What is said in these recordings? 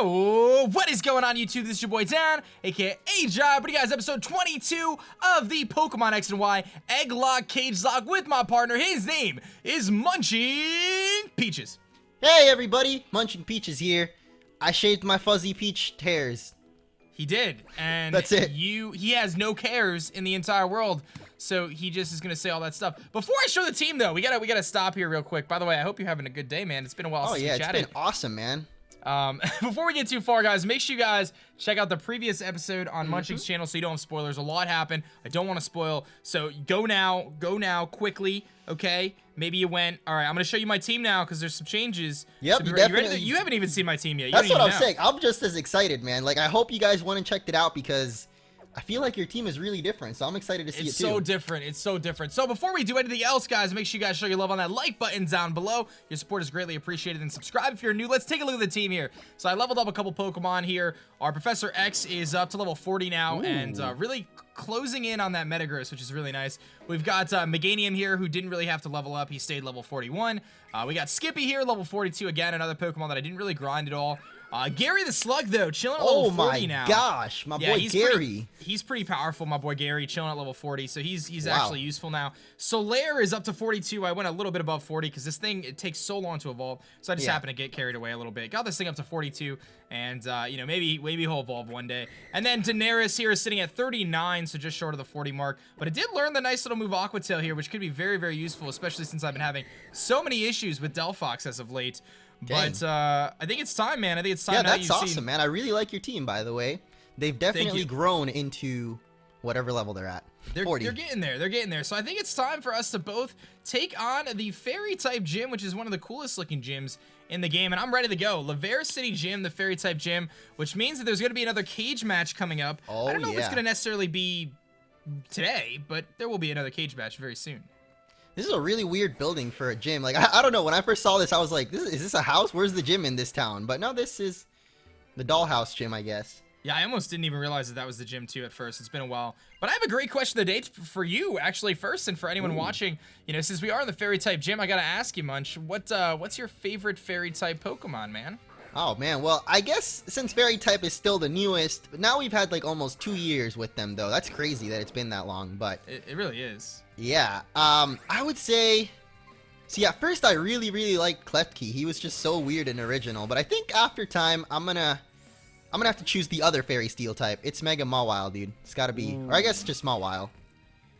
Yo, what is going on YouTube? This is your boy Dan, aka aDrive, but you guys, episode 22 of the Pokemon XY Egglocke Cagelocke with my partner. His name is Munching Peaches. Hey everybody, Munching Peaches here. I shaved my fuzzy peach hairs. He did, and that's it. He has no cares in the entire world, so he just is gonna say all that stuff. Before I show the team, though, we gotta stop here real quick. By the way, I hope you're having a good day, man. It's been a while since we chatted. Oh yeah, it's been awesome, man. Before we get too far, guys, make sure you guys check out the previous episode on Munching's channel so you don't have spoilers. A lot happened. I don't want to spoil, so go now, quickly, okay? Maybe you went. All right, I'm gonna show you my team now because there's some changes. Yep, so you definitely. You haven't even seen my team yet. That's what I'm saying. I'm just as excited, man. Like, I hope you guys went and checked it out because I feel like your team is really different, so I'm excited to see it too. It's so different. It's so different. So before we do anything else, guys, make sure you guys show your love on that like button down below. Your support is greatly appreciated. And subscribe if you're new. Let's take a look at the team here. So I leveled up a couple Pokemon here. Our Professor X is up to level 40 now. Ooh. And really closing in on that Metagross, which is really nice. We've got Meganium here, who didn't really have to level up. He stayed level 41. We got Skippy here, level 42. Again, another Pokemon that I didn't really grind at all. Gary the Slug, though, chilling at level 40 now. Oh my gosh, my boy Gary. He's pretty powerful, my boy Gary, chilling at level 40, so he's actually useful now. Solaire is up to 42. I went a little bit above 40 because this thing, it takes so long to evolve, so I just happened to get carried away a little bit. Got this thing up to 42, and, you know, maybe he'll evolve one day. And then Daenerys here is sitting at 39, so just short of the 40 mark, but it did learn the nice little move Aqua Tail here, which could be very, very useful, especially since I've been having so many issues with Delphox as of late. Dang. But I think it's time, man. I think it's time. Yeah, now that's awesome, man. I really like your team, by the way. They've definitely grown into whatever level they're at. They're getting there. They're getting there. So I think it's time for us to both take on the Fairy-type gym, which is one of the coolest-looking gyms in the game. And I'm ready to go. Laver City Gym, the Fairy-type gym, which means that there's going to be another cage match coming up. Oh, I don't know if it's going to necessarily be today, but there will be another cage match very soon. This is a really weird building for a gym. Like, I don't know. When I first saw this, I was like, is this a house? Where's the gym in this town? But no, this is the dollhouse gym, I guess. Yeah, I almost didn't even realize that was the gym, too, at first. It's been a while. But I have a great question of the day for you, actually, first, and for anyone watching. You know, since we are in the Fairy-type gym, I got to ask you, Munch, what's your favorite Fairy-type Pokemon, man? Oh, man. Well, I guess since Fairy-type is still the newest, but now we've had, like, almost 2 years with them, though. That's crazy that it's been that long, but... It really is. Yeah. I would say... See, at first I really liked Klefki. He was just so weird and original. But I think after time, I'm gonna have to choose the other Fairy Steel type. It's Mega Mawile, dude. It's gotta be... Or I guess just Mawile.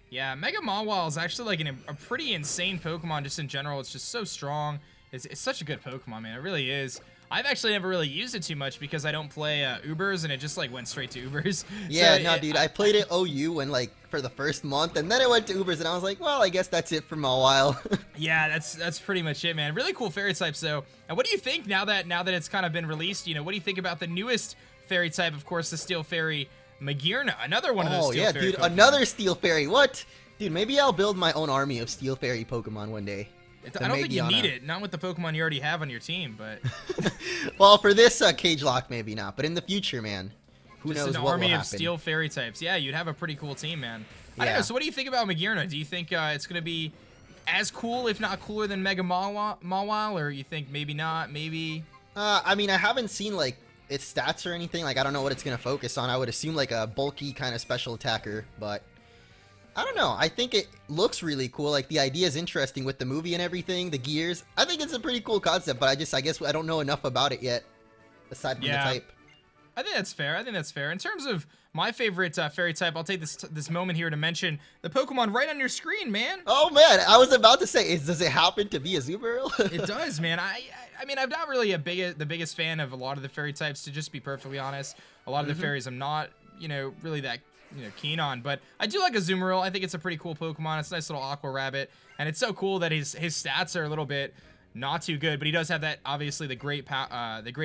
Yeah, Mega Mawile is actually like a pretty insane Pokemon just in general. It's just so strong. It's such a good Pokemon, man. It really is. I've actually never really used it too much because I don't play Ubers, and it just like went straight to Ubers. Yeah, so, no, dude, I played it OU when like for the first month, and then it went to Ubers, and I was like, well, I guess that's it for a while. Yeah, that's pretty much it, man. Really cool fairy types, though. And what do you think now that it's kind of been released? You know, what do you think about the newest fairy type? Of course, the Steel Fairy Magearna, another one of those Steel Fairy. Oh yeah, dude, Pokemon. Another Steel Fairy. What? Dude, maybe I'll build my own army of Steel Fairy Pokemon one day. I don't think you need it, not with the Pokemon you already have on your team, but... Well, for this Cagelocke, maybe not, but in the future, man, who knows what will happen. Just an army of Steel Fairy types. Yeah, you'd have a pretty cool team, man. Yeah. I don't know, so what do you think about Magearna? Do you think it's going to be as cool, if not cooler, than Mega Mawile, or you think maybe not, maybe? I mean, I haven't seen, like, its stats or anything. Like, I don't know what it's going to focus on. I would assume, like, a bulky kind of special attacker, but... I don't know. I think it looks really cool. Like, the idea is interesting with the movie and everything, the gears. I think it's a pretty cool concept, but I guess I don't know enough about it yet, aside from the type. I think that's fair. In terms of my favorite fairy type, I'll take this moment here to mention the Pokemon right on your screen, man. Oh, man. I was about to say, does it happen to be a Azumarill? It does, man. I mean, I'm not really the biggest fan of a lot of the fairy types, to just be perfectly honest. A lot of the fairies I'm not, you know, really that... keen on, but I do like Azumarill. I think it's a pretty cool Pokemon. It's a nice little aqua rabbit, and it's so cool that his stats are a little bit not too good, but he does have that, obviously, the great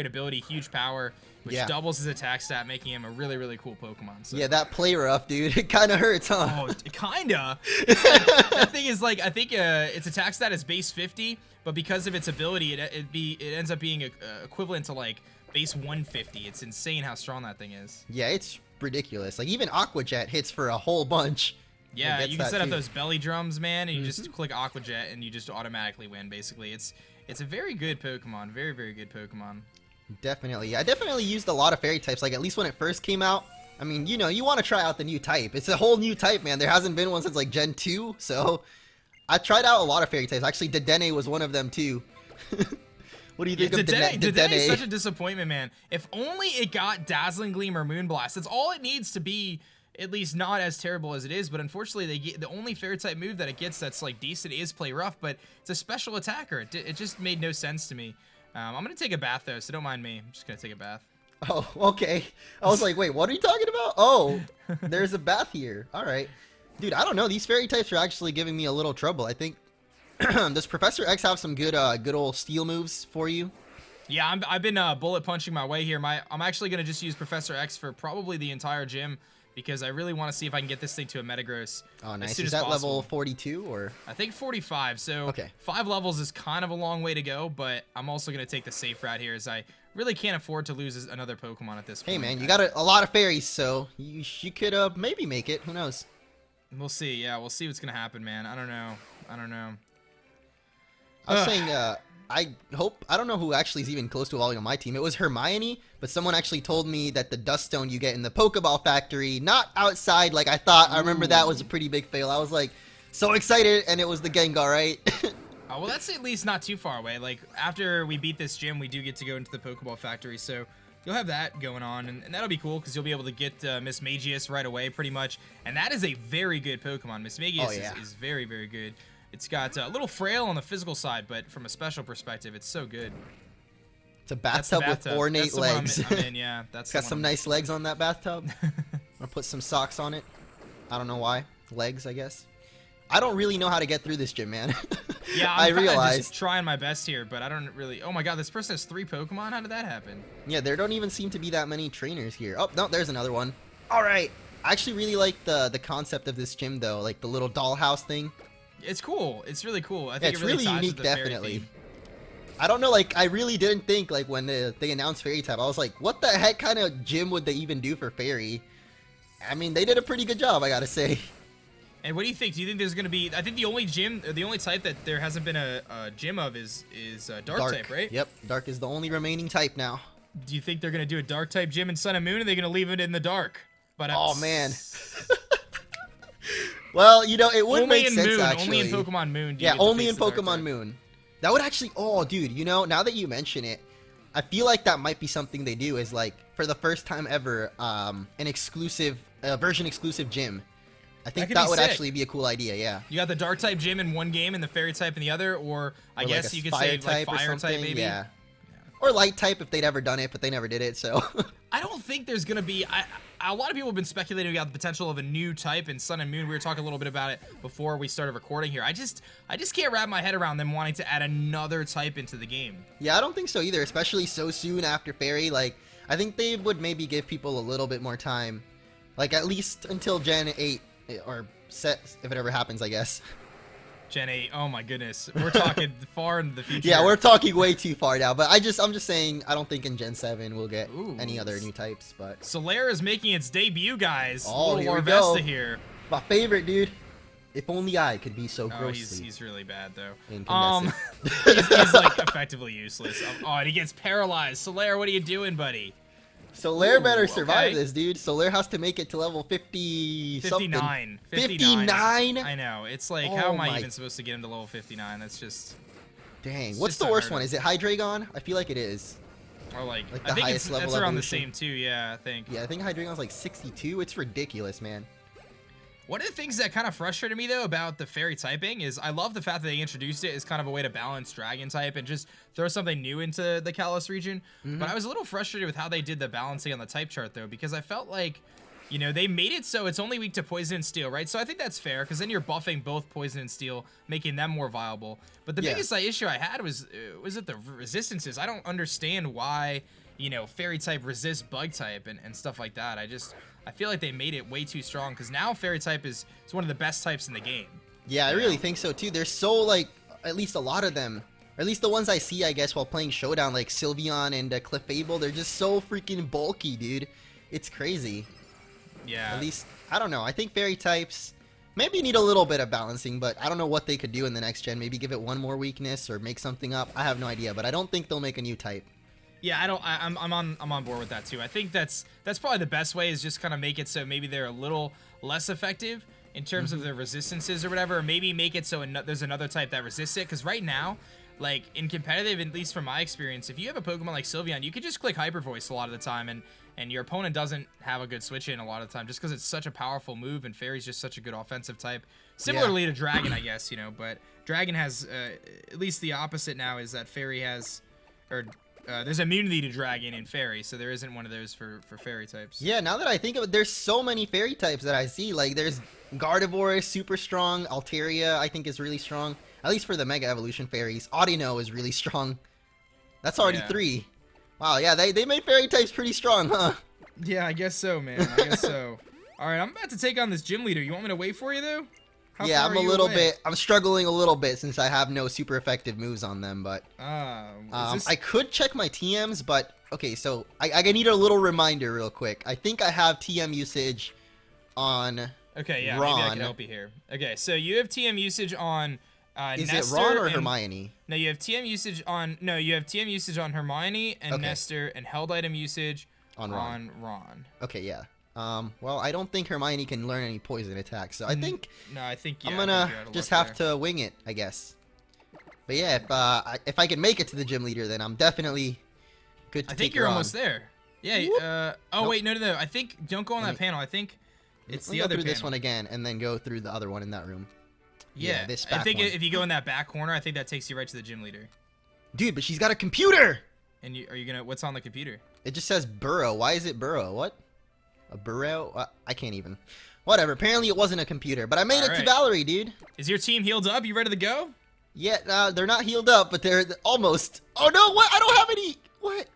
ability, huge power, which doubles his attack stat, making him a really cool Pokemon. So. Yeah, that play rough, dude. It kind of hurts, huh? Oh, kinda. That thing is like, I think its attack stat is base 50, but because of its ability, it ends up being equivalent to like base 150. It's insane how strong that thing is. Yeah, it's ridiculous. Like, even Aqua Jet hits for a whole bunch. Yeah, you can set up those belly drums, man, and you just click Aqua Jet and you just automatically win, basically. It's a very good Pokemon. Very good Pokemon. Definitely. I definitely used a lot of fairy types, like at least when it first came out. I mean, you know, you want to try out the new type. It's a whole new type, man. There hasn't been one since like Gen 2, so I tried out a lot of fairy types. Actually, Dedenne was one of them too. What do you think of Dedenne? Dedenne is such a disappointment, man. If only it got Dazzling Gleam or Moonblast. That's all it needs to be, at least not as terrible as it is. But unfortunately, the only fairy type move that it gets that's like decent is Play Rough, but it's a special attacker. It just made no sense to me. I'm gonna take a bath though, so don't mind me. I'm just gonna take a bath. Oh, okay. I was like, wait, what are you talking about? Oh, there's a bath here. All right. Dude, I don't know. These fairy types are actually giving me a little trouble. I think, does Professor X have some good old steel moves for you? Yeah, I've been bullet punching my way here. I'm actually going to just use Professor X for probably the entire gym because I really want to see if I can get this thing to a Metagross. Oh, nice. Is that level 42 or? I think 45. So okay. 5 levels is kind of a long way to go, but I'm also going to take the safe route here as I really can't afford to lose another Pokemon at this point. Hey, man, you got a lot of fairies, so you could maybe make it. Who knows? We'll see. Yeah, we'll see what's going to happen, man. I don't know. I was saying, I don't know who actually is even close to evolving on my team. It was Hermione, but someone actually told me that the Dust Stone you get in the Pokeball Factory, not outside like I thought. I remember that was a pretty big fail. I was like so excited, and it was the Gengar, right? Oh, well, that's at least not too far away. Like, after we beat this gym, we do get to go into the Pokeball Factory, so you'll have that going on, and that'll be cool, because you'll be able to get Miss Magius right away, pretty much, and that is a very good Pokemon. Miss Magius is very, very good. It's got a little frail on the physical side, but from a special perspective, it's so good. It's a bathtub with ornate legs. I'm in, yeah. It's got some nice legs on that bathtub. I'll put some socks on it. I don't know why. Legs, I guess. I don't really know how to get through this gym, man. Yeah, I realize. Just trying my best here, but I don't really. Oh my god, this person has 3 Pokemon? How did that happen? Yeah, there don't even seem to be that many trainers here. Oh, no, there's another one. All right. I actually really like the concept of this gym, though. Like the little dollhouse thing. It's cool. It's really cool. I think it's really unique, definitely. I don't know, like, I really didn't think, like, when they announced Fairy type, I was like, what the heck kind of gym would they even do for Fairy? I mean, they did a pretty good job, I gotta say. And what do you think? Do you think there's going to be... I think the only type that there hasn't been a gym of is Dark type, right? Yep, Dark is the only remaining type now. Do you think they're going to do a Dark type gym in Sun and Moon, or are they going to leave it in the Dark? But oh, man. Well, you know, it would make sense, actually. Only in Pokemon Moon. Yeah, only in Pokemon Moon. That would actually... Oh, dude, you know, now that you mention it, I feel like that might be something they do is, like, for the first time ever, an exclusive, version-exclusive gym. I think that would actually be a cool idea, yeah. You got the Dark type gym in one game and the Fairy type in the other, or I guess you could say like Fire type maybe. Yeah. Or Light type if they'd ever done it, but they never did it, so. I don't think there's going to be... a lot of people have been speculating about the potential of a new type in Sun and Moon. We were talking a little bit about it before we started recording here. I just can't wrap my head around them wanting to add another type into the game. Yeah, I don't think so either, especially so soon after Fairy. Like, I think they would maybe give people a little bit more time. Like, at least until Gen 8, or set, if it ever happens, I guess. Gen 8, oh my goodness. We're talking far into the future. Yeah, we're talking way too far now, but I'm just saying, I don't think in Gen 7 we'll get any other new types, but... Solaire is making its debut, guys. Oh, here we go. Here. My favorite, dude. If only I could be so grossly. He's really bad, though. Incandescent. He's like, effectively useless. Oh, and he gets paralyzed. Solaire, what are you doing, buddy? Solaire better survive this, dude. Solaire has to make it to level 50 something. 59. 59? I know. It's like, how am I even supposed to get him to level 59? That's just... Dang. What's the worst one? Is it Hydreigon? I feel like it is. Or like the highest level that's around the same too, yeah, I think. Yeah, I think Hydreigon's like 62. It's ridiculous, man. One of the things that kind of frustrated me, though, about the Fairy typing is I love the fact that they introduced it as kind of a way to balance Dragon type and just throw something new into the Kalos region. But I was a little frustrated with how they did the balancing on the type chart, though, because I felt like, you know, they made it so it's only weak to Poison and Steel, right? So I think that's fair, because then you're buffing both Poison and Steel, making them more viable. But the biggest issue I had was it the resistances. I don't understand why, you know, Fairy type resists Bug type and stuff like that. I feel like they made it way too strong, because now Fairy type is one of the best types in the game. Yeah, I really think so too. They're so, like, at least a lot of them, or at least the ones I see, I guess, while playing Showdown, like Sylveon and Clefable, they're just so freaking bulky, dude. It's crazy. Yeah. At least, I don't know. I think Fairy types maybe need a little bit of balancing, but I don't know what they could do in the next gen. Maybe give it one more weakness or make something up. I have no idea, but I don't think they'll make a new type. Yeah, I'm on board with that too. I think that's probably the best way, is just kind of make it so maybe they're a little less effective in terms of their resistances or whatever, or maybe make it so there's another type that resists it. Because right now, like in competitive, at least from my experience, if you have a Pokemon like Sylveon, you can just click Hyper Voice a lot of the time, and your opponent doesn't have a good switch in a lot of the time, just because it's such a powerful move, and Fairy's just such a good offensive type. Similarly to Dragon, I guess, you know, but Dragon has at least the opposite now, is that Fairy has, or there's immunity to Dragon in Fairy, so there isn't one of those for Fairy types. Yeah, now that I think of it, there's so many Fairy types that I see. Like, there's Gardevoir is super strong. Altaria, I think, is really strong. At least for the Mega Evolution Fairies. Audino is really strong. That's already 3. Wow, yeah, they made Fairy types pretty strong, huh? Yeah, I guess so, man. I guess so. All right, I'm about to take on this gym leader. You want me to wait for you, though? Yeah, I'm struggling a little bit since I have no super effective moves on them, but I could check my TMs, but okay, so I need a little reminder real quick. I think I have TM usage on Okay, yeah, Ron. maybe I can help you here. Okay, so you have TM usage on Is Nestor it Ron or Hermione? No, you have TM usage on Hermione and Nestor, and held item usage on Ron. Okay, yeah. Well, I don't think Hermione can learn any poison attacks, so I think I'm gonna just have to wing it, I guess. But yeah, if I can make it to the gym leader, then I'm definitely good to I think you're almost there. Yeah. Oh wait, no. I think don't go on that panel. I think it's the other panel. This one again, and then go through the other one in that room. Yeah, this back I think one. If you go in that back corner, I think that takes you right to the gym leader. Dude, but she's got a computer. And are you gonna? What's on the computer? It just says Burrow. Why is it Burrow? What? A burrow? I can't even. Whatever. Apparently it wasn't a computer, but I made it to Valerie, dude. Is your team healed up? You ready to go? Yeah, they're not healed up, but they're almost. Oh no! What? I don't have any. What?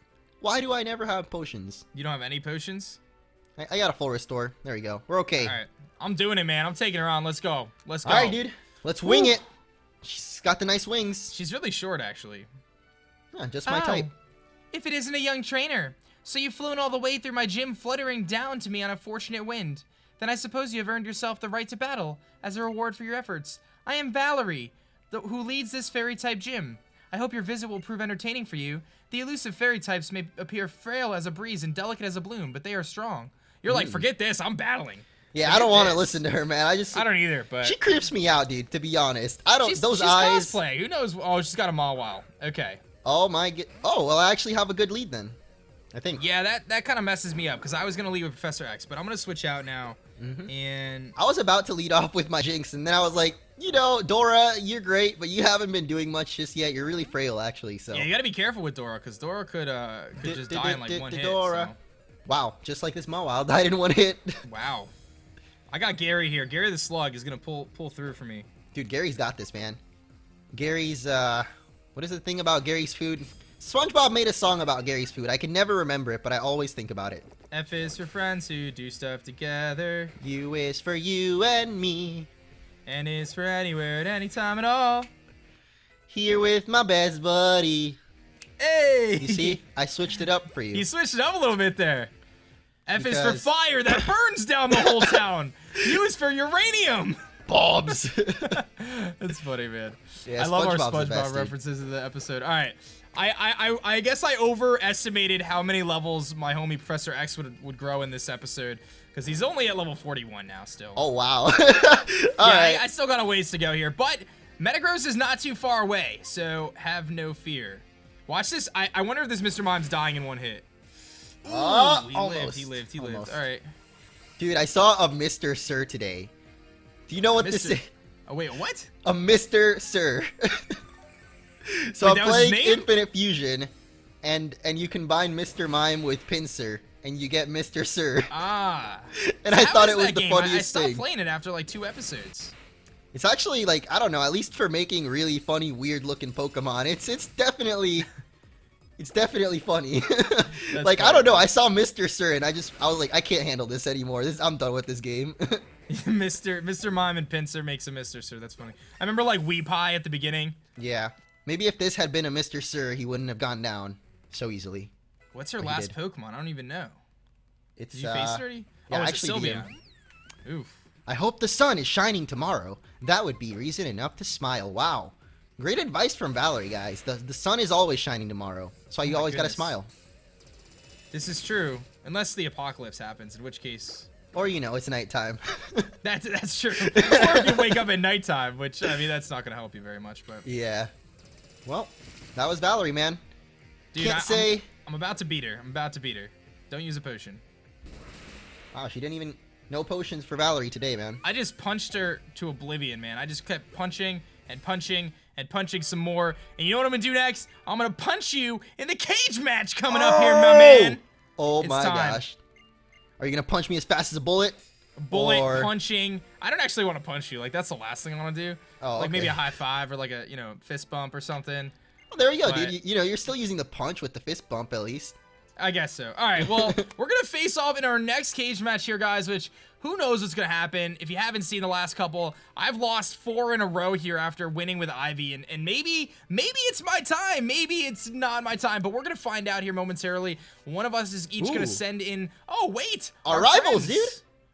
Why do I never have potions? You don't have any potions? I got a full restore. There we go. We're okay. All right. I'm doing it, man. I'm taking her on. Let's go. Let's go. All right, dude. Let's wing it. She's got the nice wings. She's really short, actually. Yeah, just my type. If it isn't a young trainer. So you've flown all the way through my gym, fluttering down to me on a fortunate wind. Then I suppose you have earned yourself the right to battle as a reward for your efforts. I am Valerie, who leads this fairy-type gym. I hope your visit will prove entertaining for you. The elusive fairy types may appear frail as a breeze and delicate as a bloom, but they are strong. You're like, forget this, I'm battling. Yeah, I don't want to listen to her, man. I don't either, but she creeps me out, dude. To be honest, She's eyes. Cosplay. Who knows? Oh, she's got a Mawile. Okay. Oh my. Oh well, I actually have a good lead then. I think. Yeah, that kind of messes me up because I was gonna lead with Professor X, but I'm gonna switch out now. And I was about to lead off with my Jinx, and then I was like, you know, Dora, you're great, but you haven't been doing much just yet. You're really frail, actually. So yeah, you gotta be careful with Dora because Dora could just die in like one hit. Dora. So. Wow, just like this Mawile died in one hit. Wow. I got Gary here. Gary the Slug is gonna pull through for me. Dude, Gary's got this, man. Gary's what is the thing about Gary's food? SpongeBob made a song about Gary's food. I can never remember it, but I always think about it. F is for friends who do stuff together. U is for you and me. N is for anywhere at any time at all. Here with my best buddy. Hey! You see? I switched it up for you. You switched it up a little bit there. F is for fire that burns down the whole town. U is for uranium. Bobs. That's funny, man. Yeah, I love our SpongeBob references in the episode. All right. I guess I overestimated how many levels my homie Professor X would grow in this episode because he's only at level 41 now still. Oh, wow. I still got a ways to go here, but Metagross is not too far away, so have no fear. Watch this. I wonder if this Mr. Mime's dying in one hit. Ooh, he lived. All right. Dude, I saw a Mr. Sir today. Do you know what this is? Oh, wait, what? A Mr. Sir. So I'm playing Infinite Fusion, and you combine Mr. Mime with Pinsir, and you get Mr. Sir. Ah. And I thought it was the funniest thing. I stopped playing it after like 2 episodes. It's actually like, I don't know, at least for making really funny, weird-looking Pokemon, it's definitely funny. Like, funny. I don't know, I saw Mr. Sir, and I was like, I can't handle this anymore. I'm done with this game. Mr. Mime and Pinsir makes a Mr. Sir. That's funny. I remember like Weepie at the beginning. Yeah. Maybe if this had been a Mr. Sir, he wouldn't have gone down so easily. What's her last Pokemon? I don't even know. Did you face it already? Yeah, it's Sylveon. Oof. I hope the sun is shining tomorrow. That would be reason enough to smile. Wow. Great advice from Valerie, guys. The sun is always shining tomorrow. That's why you always gotta smile. This is true. Unless the apocalypse happens, in which case... Or, you know, it's nighttime. That's true. Or if you wake up at nighttime, which, I mean, that's not gonna help you very much, but... Yeah. Well, that was Valerie, man. Dude, I'm about to beat her. I'm about to beat her. Don't use a potion. Wow, she didn't even... No potions for Valerie today, man. I just punched her to oblivion, man. I just kept punching and punching and punching some more. And you know what I'm gonna do next? I'm gonna punch you in the cage match coming up here, my man. Oh my gosh. Are you gonna punch me as fast as a bullet? Bullet punching. I don't actually want to punch you. Like, that's the last thing I want to do. Oh, like maybe a high five or like a, fist bump or something. Well, there you go, dude. You know, you're still using the punch with the fist bump at least. I guess so. All right, well, we're going to face off in our next cage match here, guys, which who knows what's going to happen. If you haven't seen the last couple, I've lost 4 in a row here after winning with Ivy, and maybe it's my time. Maybe it's not my time, but we're going to find out here momentarily. One of us is each going to send in... Oh, wait! Our rivals, dude!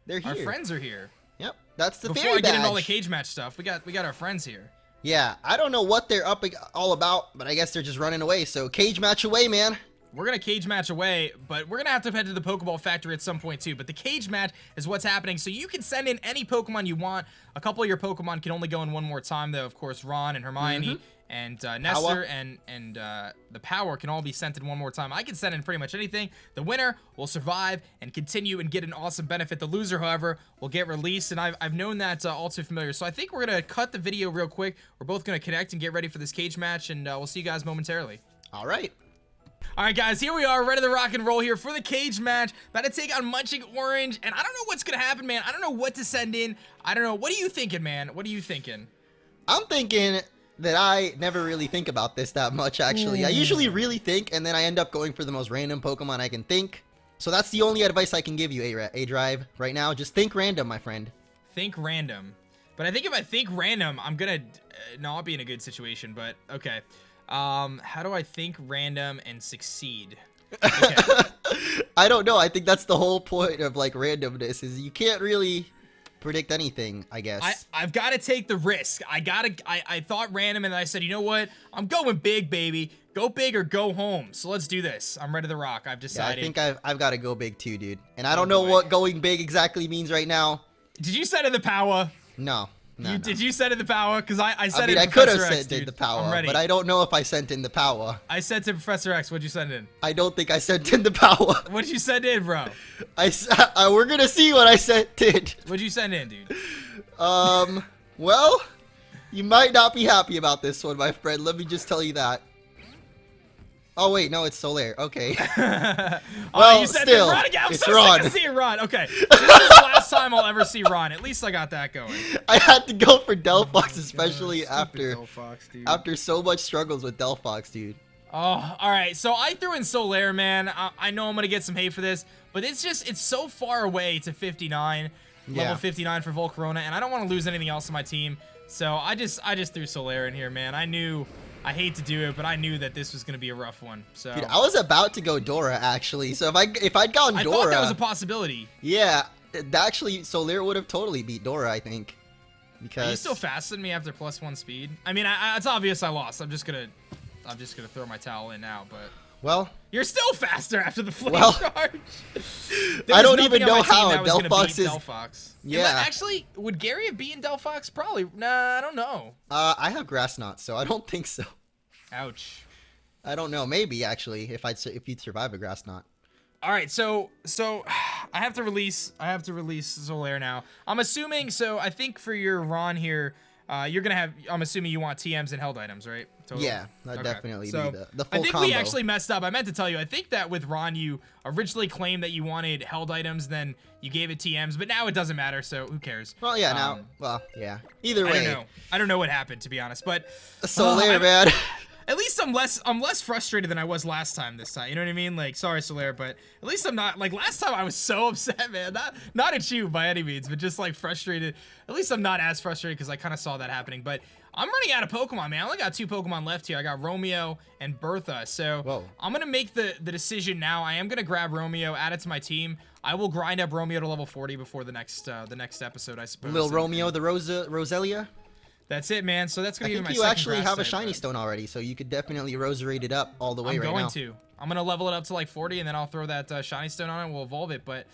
They're here. Our friends are here. Yep, that's the Before I get into all the cage match stuff, we got our friends here. Yeah, I don't know what they're all about, but I guess they're just running away, so cage match away, man. We're going to cage match away, but we're going to have to head to the Pokeball factory at some point too. But the cage match is what's happening. So you can send in any Pokemon you want. A couple of your Pokemon can only go in one more time, though. Of course, Ron and Hermione and Nestor and the Power can all be sent in one more time. I can send in pretty much anything. The winner will survive and continue and get an awesome benefit. The loser, however, will get released. And I've known that all too familiar. So I think we're going to cut the video real quick. We're both going to connect and get ready for this cage match. And we'll see you guys momentarily. All right. All right, guys, here we are, ready to rock and roll here for the cage match. About to take on MunchingOrange, and I don't know what's going to happen, man. I don't know what to send in. I don't know. What are you thinking, man? What are you thinking? I'm thinking that I never really think about this that much, actually. I usually really think, and then I end up going for the most random Pokemon I can think. So that's the only advice I can give you, aDrive, right now. Just think random, my friend. Think random. But I think if I think random, I'm going to not be in a good situation, but okay. How do I think random and succeed? Okay. I don't know. I think that's the whole point of like randomness is you can't really predict anything, I guess. I've got to take the risk. I thought random and I said, you know what? I'm going big, baby. Go big or go home. So let's do this. I'm ready to rock. I've decided. Yeah, I think I've got to go big too, dude. And I don't know what going big exactly means right now. Did you send in the power? No. No. Did you send in the power? Because I sent I could have sent in the power, but I don't know if I sent in the power. I sent in Professor X. What'd you send in? I don't think I sent in the power. What'd you send in, bro? We're gonna see what I sent in. What'd you send in, dude? Well, you might not be happy about this one, my friend. Let me just tell you that. Oh wait, no, it's Solaire. Okay. Well, you said still, Ron again. I'm it's so Ron. sick of seeing Ron. Okay, so this is the last time I'll ever see Ron. At least I got that going. I had to go for Delphox, especially Delphox, dude. after so much struggles with Delphox, dude. Oh, all right. So I threw in Solaire, man. I know I'm gonna get some hate for this, but it's so far away to 59, level 59 for Volcarona, and I don't want to lose anything else on my team. So I just threw Solaire in here, man. I hate to do it, but I knew that this was going to be a rough one. So dude, I was about to go Dora, actually. So if I'd gone Dora... I thought that was a possibility. Yeah, actually, Solaire would have totally beat Dora, I think. Because... Are you still faster than me after +1 speed? I mean, it's obvious I lost. I'm just gonna throw my towel in now, but... Well... You're still faster after the flame charge! I don't even know how Delphox is... Delphox. Yeah. Actually, would Gary have beaten Delphox? Probably. Nah, I don't know. I have Grass Knot, so I don't think so. Ouch. I don't know. Maybe, actually, if you'd survive a Grass Knot. All right, so I have to release Solaire now. I'm assuming, so I think for your Ron here, you're gonna have, I'm assuming you want TMs and held items, right? Totally. Yeah, that'd definitely be the full I think combo. we actually messed up. I meant to tell you, I think that with Ron, you originally claimed that you wanted held items, then you gave it TMs, but now it doesn't matter, so who cares? Well, yeah, yeah. Either way. I don't know what happened, to be honest, but... Solaire, man. At least I'm less frustrated than I was last time this time. You know what I mean? Like, sorry, Solaire, but at least I'm not, like, last time I was so upset, man. Not at you by any means, but just, like, frustrated. At least I'm not as frustrated because I kind of saw that happening. But I'm running out of Pokemon, man. I only got 2 Pokemon left here. I got Romeo and Bertha. So I'm going to make the decision now. I am going to grab Romeo, add it to my team. I will grind up Romeo to level 40 before the next episode, I suppose. Little Romeo, the Roselia? That's it, man. So that's gonna be my second you actually have a type, shiny stone already, so you could definitely roserate it up all the way right now. I'm gonna level it up to like 40, and then I'll throw that shiny stone on it. We'll evolve it. But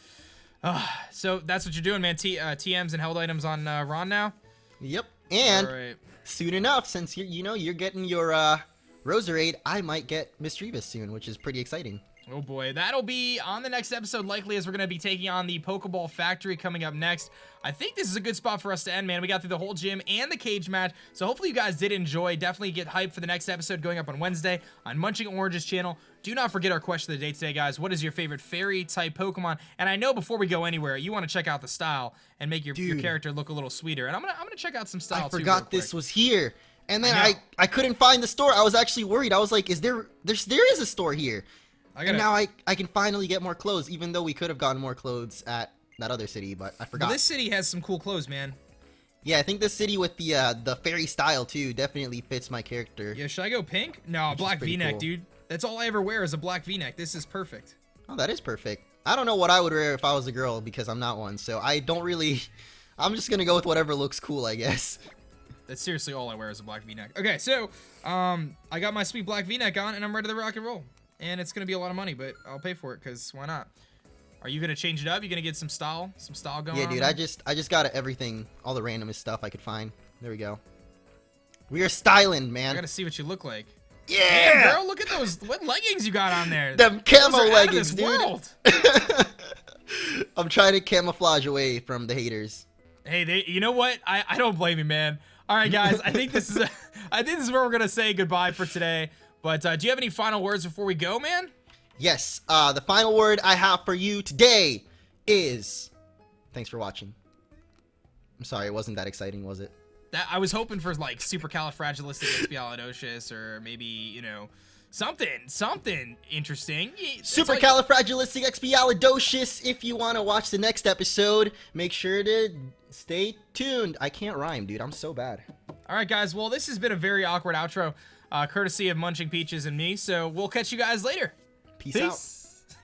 so that's what you're doing, man. TMs and held items on Ron now. Yep. And soon enough, since you're getting your roserade, I might get Mischievous soon, which is pretty exciting. Oh boy, that'll be on the next episode likely, as we're going to be taking on the Pokeball Factory coming up next. I think this is a good spot for us to end, man. We got through the whole gym and the cage match, so hopefully you guys did enjoy. Definitely get hyped for the next episode going up on Wednesday on Munching Orange's channel. Do not forget our question of the day today, guys. What is your favorite fairy-type Pokemon? And I know before we go anywhere, you want to check out the style and make your character look a little sweeter. And I'm gonna check out some style, too. I forgot this was here. And then I couldn't find the store. I was actually worried. I was like, there is a store here. And now I can finally get more clothes, even though we could have gotten more clothes at that other city, but I forgot. Well, this city has some cool clothes, man. Yeah, I think this city with the fairy style, too, definitely fits my character. Yeah, should I go pink? No, black V-neck, dude. That's all I ever wear is a black V-neck. This is perfect. Oh, that is perfect. I don't know what I would wear if I was a girl, because I'm not one, so I don't really... I'm just gonna go with whatever looks cool, I guess. That's seriously all I wear is a black V-neck. Okay, so, I got my sweet black V-neck on, and I'm ready to rock and roll. And it's gonna be a lot of money, but I'll pay for it, because why not? Are you gonna change it up? You gonna get some style going on? Yeah, dude, I just got everything, all the randomest stuff I could find. There we go. We are styling, man. I gotta see what you look like. Yeah! Damn, girl, look at those, what leggings you got on there. Them camo leggings, dude. World. I'm trying to camouflage away from the haters. Hey, you know what? I don't blame you, man. All right, guys, I think this is where we're gonna say goodbye for today. But do you have any final words before we go, man? Yes. The final word I have for you today is thanks for watching. I'm sorry, it wasn't that exciting, was it? I was hoping for like supercalifragilisticexpialidocious, or maybe, you know, something interesting. Supercalifragilisticexpialidocious. If you want to watch the next episode, make sure to stay tuned. I can't rhyme, dude. I'm so bad. All right, guys. Well, this has been a very awkward outro, courtesy of Munching Peaches and me. So we'll catch you guys later. Peace out.